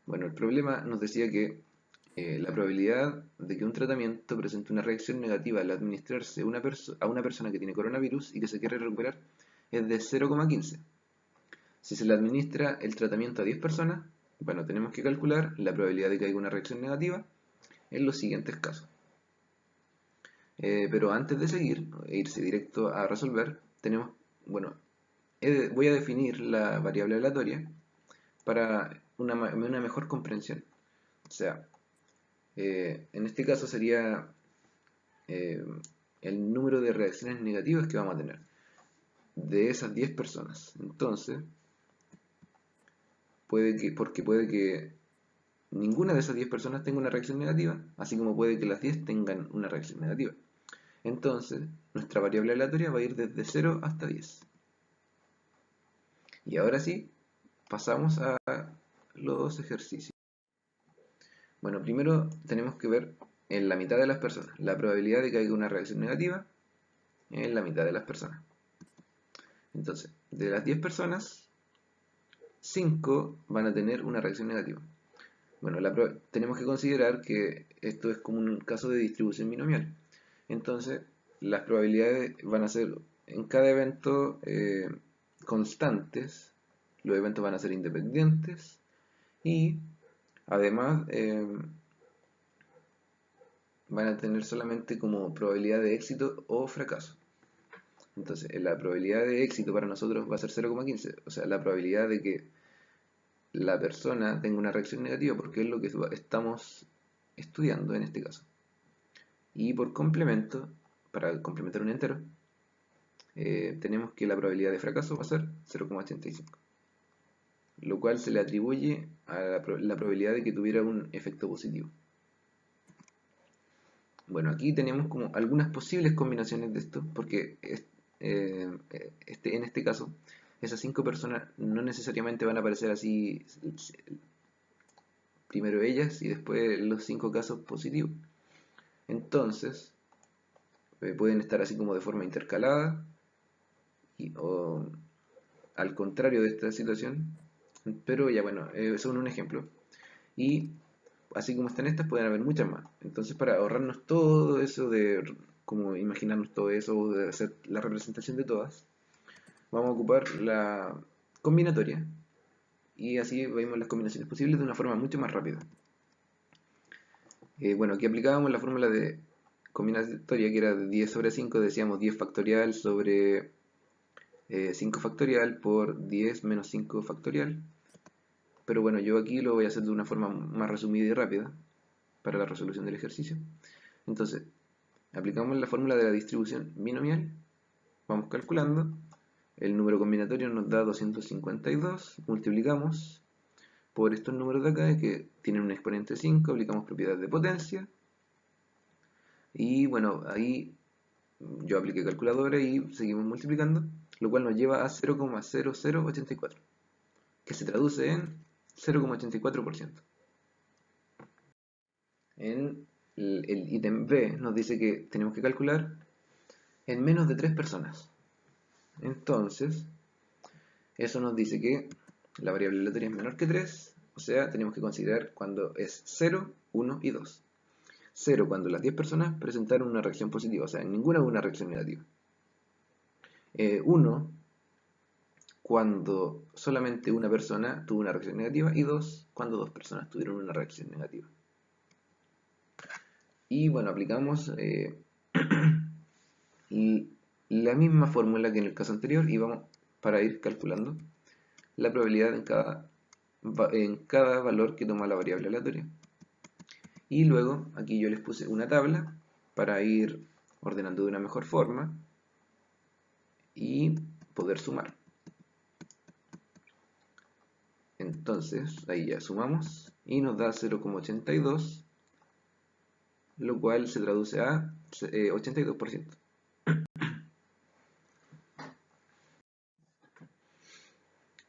Bueno, el problema nos decía que la probabilidad de que un tratamiento presente una reacción negativa al administrarse a una persona que tiene coronavirus y que se quiere recuperar es de 0,15. Si se le administra el tratamiento a 10 personas, bueno, tenemos que calcular la probabilidad de que haya una reacción negativa en los siguientes casos. Pero antes de seguir, e irse directo a resolver, bueno, voy a definir la variable aleatoria para una mejor comprensión. O sea, en este caso sería eh, el número de reacciones negativas que vamos a tener de esas 10 personas. Entonces, porque puede que ninguna de esas 10 personas tenga una reacción negativa, así como puede que las 10 tengan una reacción negativa. Entonces, nuestra variable aleatoria va a ir desde 0 hasta 10. Y ahora sí, pasamos a los ejercicios. Bueno, primero tenemos que ver en la mitad de las personas. La probabilidad de que haya una reacción negativa en la mitad de las personas. Entonces, de las 10 personas, 5 van a tener una reacción negativa. Bueno, tenemos que considerar que esto es como un caso de distribución binomial. Entonces, las probabilidades van a ser en cada evento constantes. Los eventos van a ser independientes. Y además van a tener solamente como probabilidad de éxito o fracaso. Entonces, la probabilidad de éxito para nosotros va a ser 0,15. O sea, la probabilidad de que la persona tenga una reacción negativa, porque es lo que estamos estudiando en este caso. Y por complemento, para complementar un entero, tenemos que la probabilidad de fracaso va a ser 0,85, lo cual se le atribuye a la probabilidad de que tuviera un efecto positivo. Bueno, aquí tenemos como algunas posibles combinaciones de esto, porque en este caso, esas 5 personas no necesariamente van a aparecer así, primero ellas y después los 5 casos positivos. Entonces, pueden estar así como de forma intercalada, o al contrario de esta situación, pero ya bueno, son un ejemplo. Y así como están estas, pueden haber muchas más. Entonces, para ahorrarnos todo eso de como imaginarnos todo eso, de hacer la representación de todas, vamos a ocupar la combinatoria y así vemos las combinaciones posibles de una forma mucho más rápida. Bueno, aquí aplicábamos la fórmula de combinatoria que era de 10 sobre 5, decíamos 10 factorial sobre 5 factorial por 10 menos 5 factorial. Pero bueno, yo aquí lo voy a hacer de una forma más resumida y rápida para la resolución del ejercicio. Entonces, aplicamos la fórmula de la distribución binomial, vamos calculando, el número combinatorio nos da 252, multiplicamos por estos números de acá que tienen un exponente 5, aplicamos propiedad de potencia, y bueno, ahí yo apliqué calculadora y seguimos multiplicando, lo cual nos lleva a 0,0084, que se traduce en 0,84%. En el ítem B nos dice que tenemos que calcular en menos de 3 personas. Entonces, eso nos dice que la variable aleatoria es menor que 3, o sea, tenemos que considerar cuando es 0, 1 y 2. 0 cuando las 10 personas presentaron una reacción positiva, o sea, ninguna hubo una reacción negativa. 1 cuando solamente una persona tuvo una reacción negativa, y 2 cuando 2 personas tuvieron una reacción negativa. Y bueno, aplicamos la misma fórmula que en el caso anterior y vamos para ir calculando la probabilidad en cada valor que toma la variable aleatoria. Y luego aquí yo les puse una tabla para ir ordenando de una mejor forma y poder sumar. Entonces ahí ya sumamos y nos da 0,82, lo cual se traduce a 82%.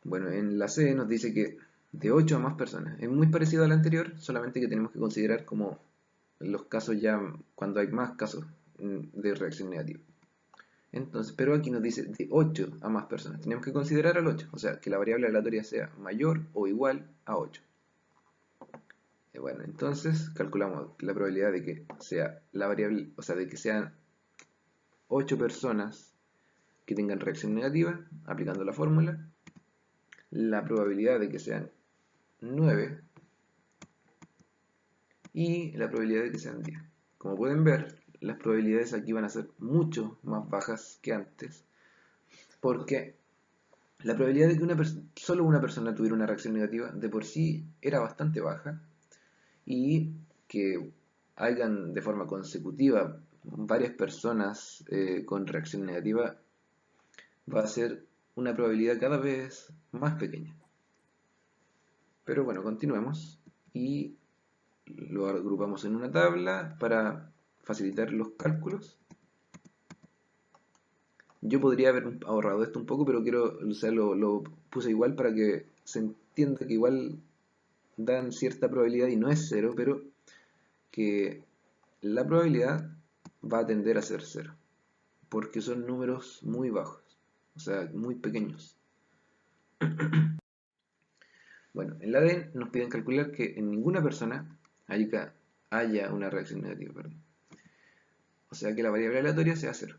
Bueno, en la C nos dice que de 8 a más personas. Es muy parecido al anterior, solamente que tenemos que considerar como los casos ya cuando hay más casos de reacción negativa. Entonces, pero aquí nos dice de 8 a más personas. Tenemos que considerar al 8, o sea, que la variable aleatoria sea mayor o igual a 8. Bueno, entonces calculamos la probabilidad de que sea la variable, o sea, de que sean 8 personas que tengan reacción negativa, aplicando la fórmula, la probabilidad de que sean 9 y la probabilidad de que sean 10. Como pueden ver, las probabilidades aquí van a ser mucho más bajas que antes, porque la probabilidad de que solo una persona tuviera una reacción negativa de por sí era bastante baja, y que hayan de forma consecutiva varias personas con reacción negativa va a ser una probabilidad cada vez más pequeña. Pero bueno, continuemos y lo agrupamos en una tabla para facilitar los cálculos. Yo podría haber ahorrado esto un poco, pero o sea, lo puse igual para que se entienda que igual dan cierta probabilidad y no es cero, pero que la probabilidad va a tender a ser cero, porque son números muy bajos, o sea, muy pequeños. Bueno, en la D nos piden calcular que en ninguna persona haya una reacción negativa, perdón. O sea que la variable aleatoria sea 0.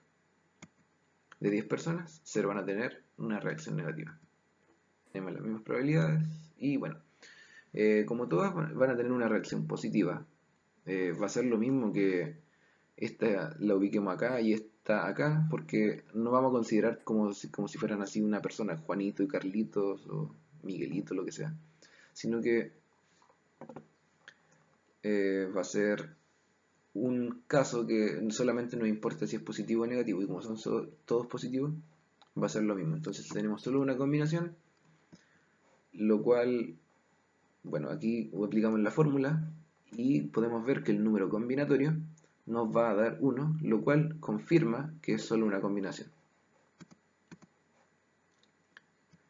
De 10 personas, 0 van a tener una reacción negativa. Tenemos las mismas probabilidades y bueno, como todas van a tener una reacción positiva, va a ser lo mismo que esta la ubiquemos acá y esta acá, porque no vamos a considerar como si fueran así una persona, Juanito y Carlitos o Miguelito, lo que sea, sino que va a ser un caso que solamente nos importa si es positivo o negativo, y como son todos positivos, va a ser lo mismo. Entonces tenemos solo una combinación, lo cual, bueno, aquí aplicamos la fórmula y podemos ver que el número combinatorio nos va a dar 1, lo cual confirma que es solo una combinación.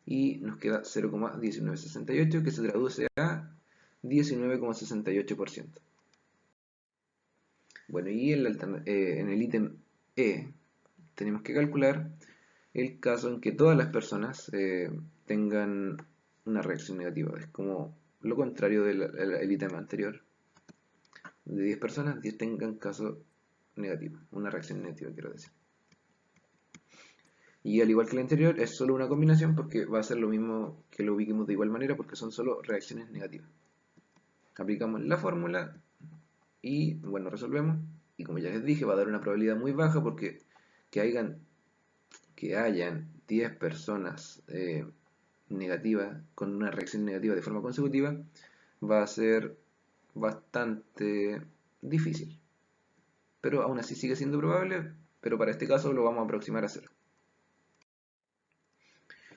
Y nos queda 0,1968, que se traduce a 19,68%. Bueno, y en el ítem E tenemos que calcular el caso en que todas las personas tengan una reacción negativa. Es como lo contrario del ítem anterior. De 10 personas, 10 tengan caso negativo, una reacción negativa, quiero decir. Y al igual que el anterior, es solo una combinación porque va a ser lo mismo que lo ubiquemos de igual manera porque son solo reacciones negativas. Aplicamos la fórmula y, bueno, resolvemos. Y como ya les dije, va a dar una probabilidad muy baja porque que hayan 10 personas negativas con una reacción negativa de forma consecutiva va a ser bastante difícil. Pero aún así sigue siendo probable, pero para este caso lo vamos a aproximar a 0.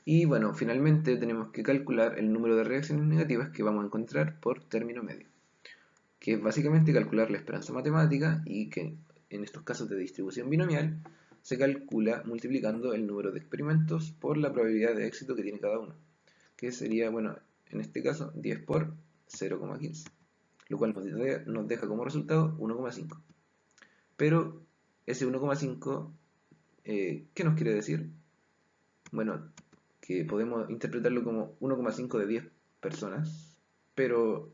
Y bueno, finalmente tenemos que calcular el número de reacciones negativas que vamos a encontrar por término medio, que es básicamente calcular la esperanza matemática y que en estos casos de distribución binomial se calcula multiplicando el número de experimentos por la probabilidad de éxito que tiene cada uno, que sería, bueno, en este caso 10 por 0,15, lo cual nos deja como resultado 1,5. Pero ese 1,5, ¿qué nos quiere decir? Bueno, que podemos interpretarlo como 1,5 de 10 personas, pero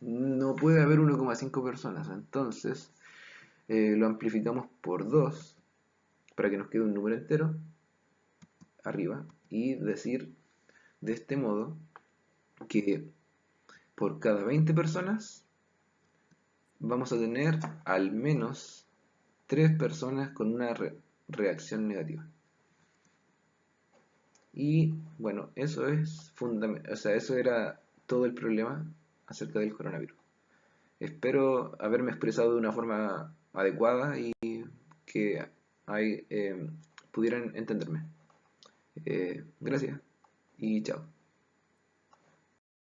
no puede haber 1,5 personas, entonces lo amplificamos por 2 para que nos quede un número entero arriba y decir de este modo que por cada 20 personas vamos a tener al menos 3 personas con una reacción negativa. Y bueno, eso es fundamental, o sea, eso era todo el problema acerca del coronavirus. Espero haberme expresado de una forma adecuada y que pudieran entenderme. Gracias y chao.